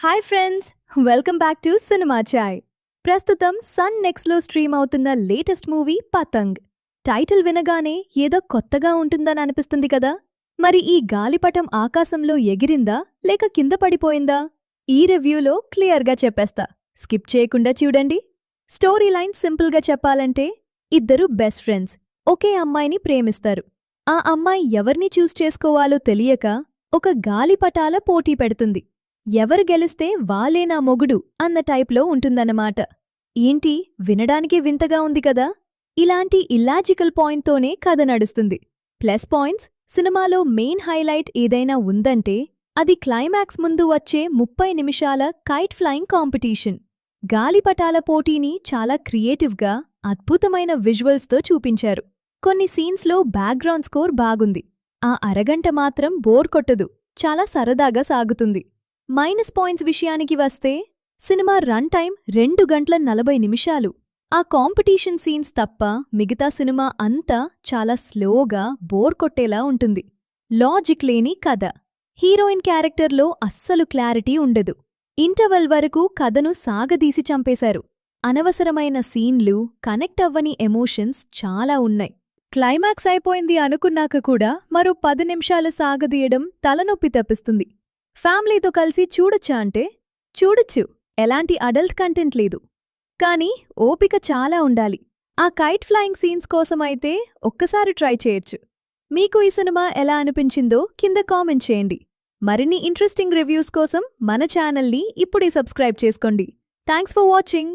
Hi friends, welcome back to cinema Chai. ప్రస్తుతం Sun నెక్స్ట్లో stream అవుతున్న లేటెస్ట్ మూవీ పతంగ్. టైటిల్ వినగానే ఏదో కొత్తగా ఉంటుందని అనిపిస్తుంది కదా. మరి ఈ గాలిపటం ఆకాశంలో ఎగిరిందా లేక కింద పడిపోయిందా? ఈ రివ్యూలో క్లియర్గా చెప్పేస్తా, స్కిప్ చేయకుండా చూడండి. స్టోరీ లైన్ సింపుల్గా చెప్పాలంటే, ఇద్దరు బెస్ట్ ఫ్రెండ్స్ ఒకే అమ్మాయిని ప్రేమిస్తారు. ఆ అమ్మాయి ఎవర్ని చూస్ చేసుకోవాలో తెలియక ఒక గాలిపటాల పోటీ పెడుతుంది. ఎవరు గెలిస్తే వాళ్లే నా మొగుడు అన్న టైప్లో ఉంటుందన్నమాట. ఏంటి, వినడానికే వింతగా ఉంది కదా. ఇలాంటి ఇల్లాజికల్ పాయింట్తోనే కథ నడుస్తుంది. ప్లస్ పాయింట్స్, సినిమాలో మెయిన్ హైలైట్ ఏదైనా ఉందంటే అది క్లైమాక్స్ ముందు వచ్చే 30 నిమిషాల కైట్ ఫ్లయింగ్ కాంపిటీషన్. గాలిపటాల పోటీని చాలా క్రియేటివ్గా, అద్భుతమైన విజువల్స్తో చూపించారు. కొన్ని సీన్స్లో బ్యాక్గ్రౌండ్ స్కోర్ బాగుంది. ఆ అరగంట మాత్రం బోర్ కొట్టదు, చాలా సరదాగా సాగుతుంది. మైనస్ పాయింట్స్ విషయానికి వస్తే, సినిమా రన్ టైం 2 గంటల 40 నిమిషాలు. ఆ కాంపిటీషన్ సీన్స్ తప్ప మిగతా సినిమా అంతా చాలా స్లోగా, బోర్ కొట్టేలా ఉంటుంది. లాజిక్ లేని కథ. హీరోయిన్ క్యారెక్టర్లో అస్సలు క్లారిటీ ఉండదు. ఇంటర్వెల్ వరకు కథను సాగదీసి చంపేశారు. అనవసరమైన సీన్లు, కనెక్ట్ అవ్వని ఎమోషన్స్ చాలా ఉన్నాయి. క్లైమాక్స్ అయిపోయింది అనుకున్నాక కూడా మరో 10 నిమిషాలు సాగదీయడం తలనొప్పి తెప్పిస్తుంది. ఫ్యామిలీతో కలిసి చూడొచ్చా అంటే చూడొచ్చు, ఎలాంటి అడల్ట్ కంటెంట్ లేదు. కానీ ఓపిక చాలా ఉండాలి. ఆ కైట్ ఫ్లయింగ్ సీన్స్ కోసమైతే ఒక్కసారి ట్రై చేయొచ్చు. మీకు ఈ సినిమా ఎలా అనిపించిందో కింద కామెంట్ చేయండి. మరిన్ని ఇంట్రెస్టింగ్ రివ్యూస్ కోసం మన ఛానల్ని ఇప్పుడే సబ్స్క్రైబ్ చేసుకోండి. Thanks for watching.